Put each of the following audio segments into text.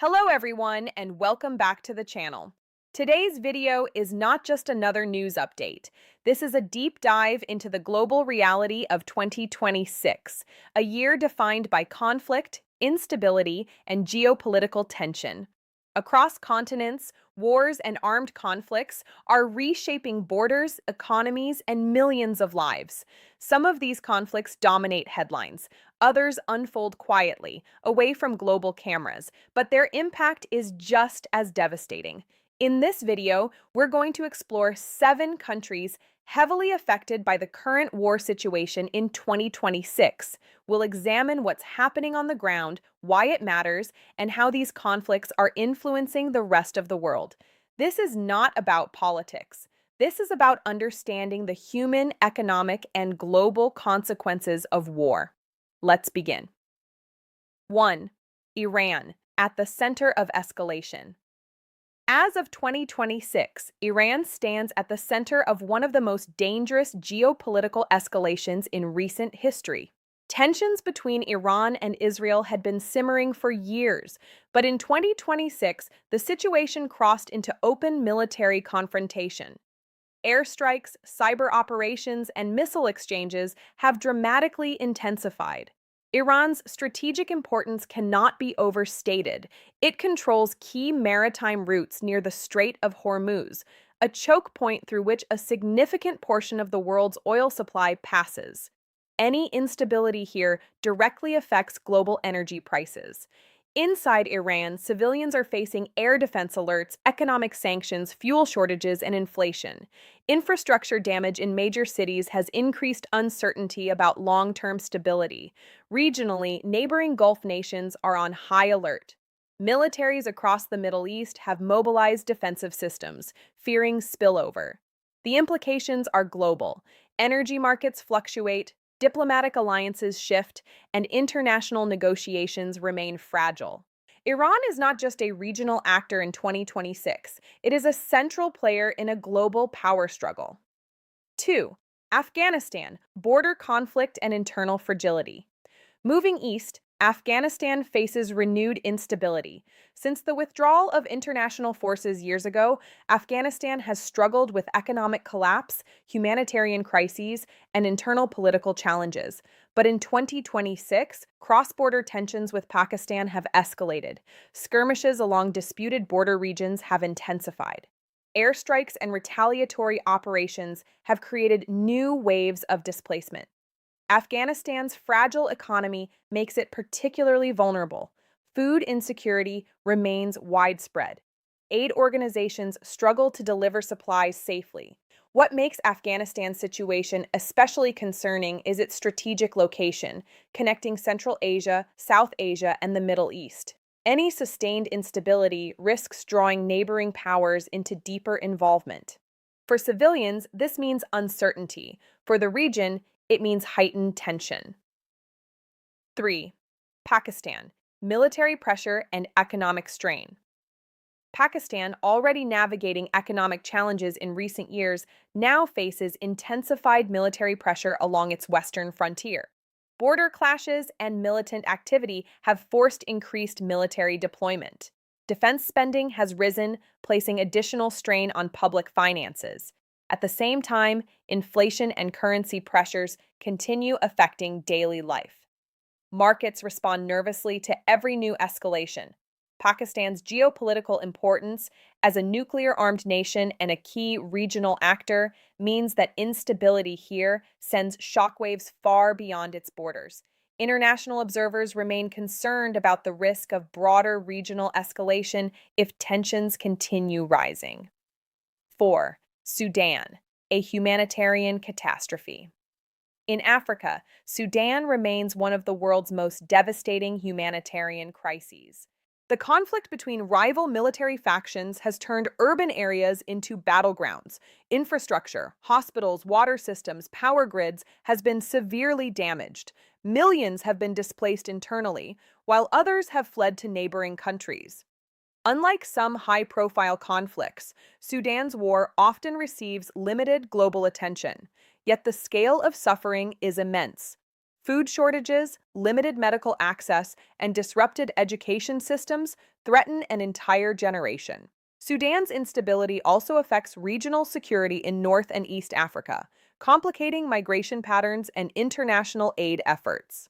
Hello everyone and welcome back to the channel. Today's video is not just another news update. This is a deep dive into the global reality of 2026, a year defined by conflict, instability, and geopolitical tension. Across continents, wars and armed conflicts are reshaping borders, economies, and millions of lives. Some of these conflicts dominate headlines, others unfold quietly, away from global cameras, but their impact is just as devastating. In this video, we're going to explore 7 countries heavily affected by the current war situation in 2026. We'll examine what's happening on the ground, why it matters, and how these conflicts are influencing the rest of the world. This is not about politics. This is about understanding the human, economic, and global consequences of war. Let's begin. 1. Iran, at the center of escalation. As of 2026, Iran stands at the center of one of the most dangerous geopolitical escalations in recent history. Tensions between Iran and Israel had been simmering for years, but in 2026, the situation crossed into open military confrontation. Airstrikes, cyber operations, and missile exchanges have dramatically intensified. Iran's strategic importance cannot be overstated. It controls key maritime routes near the Strait of Hormuz, a choke point through which a significant portion of the world's oil supply passes. Any instability here directly affects global energy prices. Inside Iran, civilians are facing air defense alerts, economic sanctions, fuel shortages, and inflation. Infrastructure damage in major cities has increased uncertainty about long-term stability. Regionally, neighboring Gulf nations are on high alert. Militaries across the Middle East have mobilized defensive systems, fearing spillover. The implications are global. Energy markets fluctuate, diplomatic alliances shift, and international negotiations remain fragile. Iran is not just a regional actor in 2026, it is a central player in a global power struggle. 2. Afghanistan, border conflict and internal fragility. Moving east, Afghanistan faces renewed instability. Since the withdrawal of international forces years ago, Afghanistan has struggled with economic collapse, humanitarian crises, and internal political challenges. But in 2026, cross-border tensions with Pakistan have escalated. Skirmishes along disputed border regions have intensified. Airstrikes and retaliatory operations have created new waves of displacement. Afghanistan's fragile economy makes it particularly vulnerable. Food insecurity remains widespread. Aid organizations struggle to deliver supplies safely. What makes Afghanistan's situation especially concerning is its strategic location, connecting Central Asia, South Asia, and the Middle East. Any sustained instability risks drawing neighboring powers into deeper involvement. For civilians, this means uncertainty. For the region, it means heightened tension. 3. Pakistan, military pressure and economic strain. Pakistan, already navigating economic challenges in recent years, now faces intensified military pressure along its western frontier. Border clashes and militant activity have forced increased military deployment. Defense spending has risen, placing additional strain on public finances. At the same time, inflation and currency pressures continue affecting daily life. Markets respond nervously to every new escalation. Pakistan's geopolitical importance as a nuclear-armed nation and a key regional actor means that instability here sends shockwaves far beyond its borders. International observers remain concerned about the risk of broader regional escalation if tensions continue rising. 4. Sudan, a humanitarian catastrophe. In Africa, Sudan remains one of the world's most devastating humanitarian crises. The conflict between rival military factions has turned urban areas into battlegrounds. Infrastructure, hospitals, water systems, power grids has been severely damaged. Millions have been displaced internally, while others have fled to neighboring countries. Unlike some high-profile conflicts, Sudan's war often receives limited global attention, yet the scale of suffering is immense. Food shortages, limited medical access, and disrupted education systems threaten an entire generation. Sudan's instability also affects regional security in North and East Africa, complicating migration patterns and international aid efforts.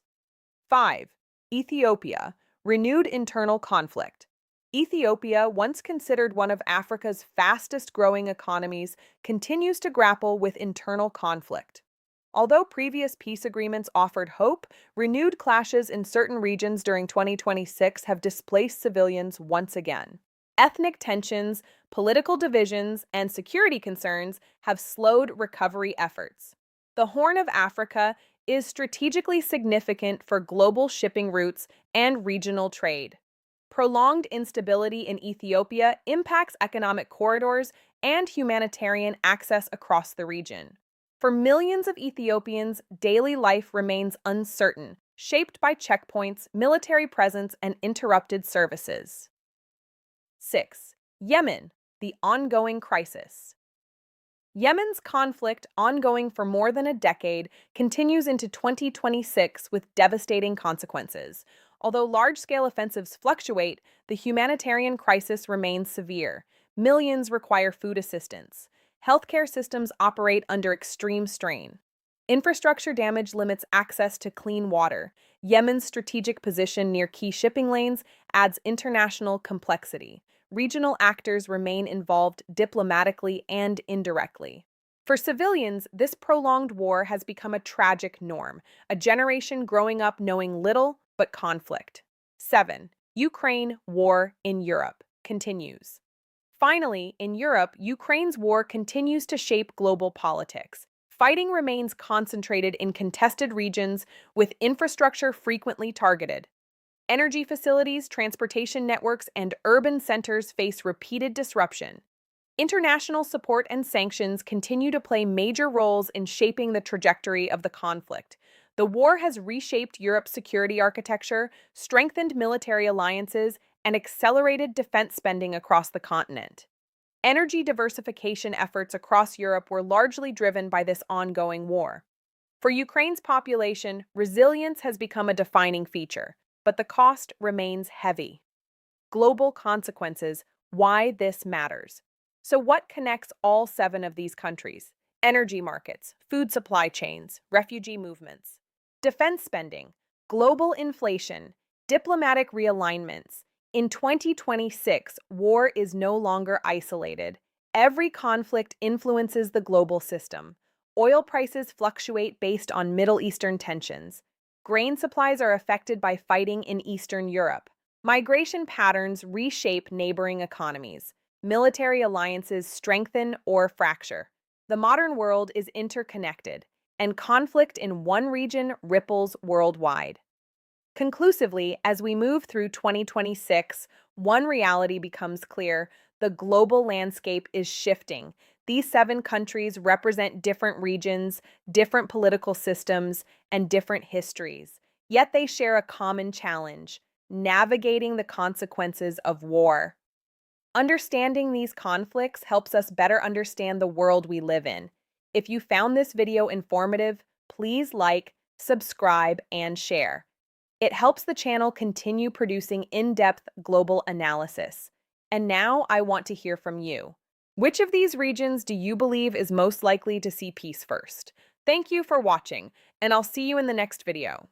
5. Ethiopia. Renewed internal conflict. Ethiopia, once considered one of Africa's fastest-growing economies, continues to grapple with internal conflict. Although previous peace agreements offered hope, renewed clashes in certain regions during 2026 have displaced civilians once again. Ethnic tensions, political divisions, and security concerns have slowed recovery efforts. The Horn of Africa is strategically significant for global shipping routes and regional trade. Prolonged instability in Ethiopia impacts economic corridors and humanitarian access across the region. For millions of Ethiopians, daily life remains uncertain, shaped by checkpoints, military presence, and interrupted services. 6. Yemen, the ongoing crisis. Yemen's conflict, ongoing for more than a decade, continues into 2026 with devastating consequences. Although large-scale offensives fluctuate, the humanitarian crisis remains severe. Millions require food assistance. Healthcare systems operate under extreme strain. Infrastructure damage limits access to clean water. Yemen's strategic position near key shipping lanes adds international complexity. Regional actors remain involved diplomatically and indirectly. For civilians, this prolonged war has become a tragic norm, a generation growing up knowing little but conflict. 7. Ukraine war in Europe continues. Finally, in Europe, Ukraine's war continues to shape global politics. Fighting remains concentrated in contested regions, with infrastructure frequently targeted. Energy facilities, transportation networks, and urban centers face repeated disruption. International support and sanctions continue to play major roles in shaping the trajectory of the conflict. The war has reshaped Europe's security architecture, strengthened military alliances, and accelerated defense spending across the continent. Energy diversification efforts across Europe were largely driven by this ongoing war. For Ukraine's population, resilience has become a defining feature, but the cost remains heavy. Global consequences, why this matters. So what connects all 7 of these countries? Energy markets, food supply chains, refugee movements, defense spending, global inflation, diplomatic realignments. In 2026, war is no longer isolated. Every conflict influences the global system. Oil prices fluctuate based on Middle Eastern tensions. Grain supplies are affected by fighting in Eastern Europe. Migration patterns reshape neighboring economies. Military alliances strengthen or fracture. The modern world is interconnected, and conflict in one region ripples worldwide. Conclusively, as we move through 2026, one reality becomes clear: the global landscape is shifting. These 7 countries represent different regions, different political systems, and different histories. Yet they share a common challenge: navigating the consequences of war. Understanding these conflicts helps us better understand the world we live in. If you found this video informative, please like, subscribe, and share. It helps the channel continue producing in-depth global analysis. And now I want to hear from you. Which of these regions do you believe is most likely to see peace first? Thank you for watching, and I'll see you in the next video.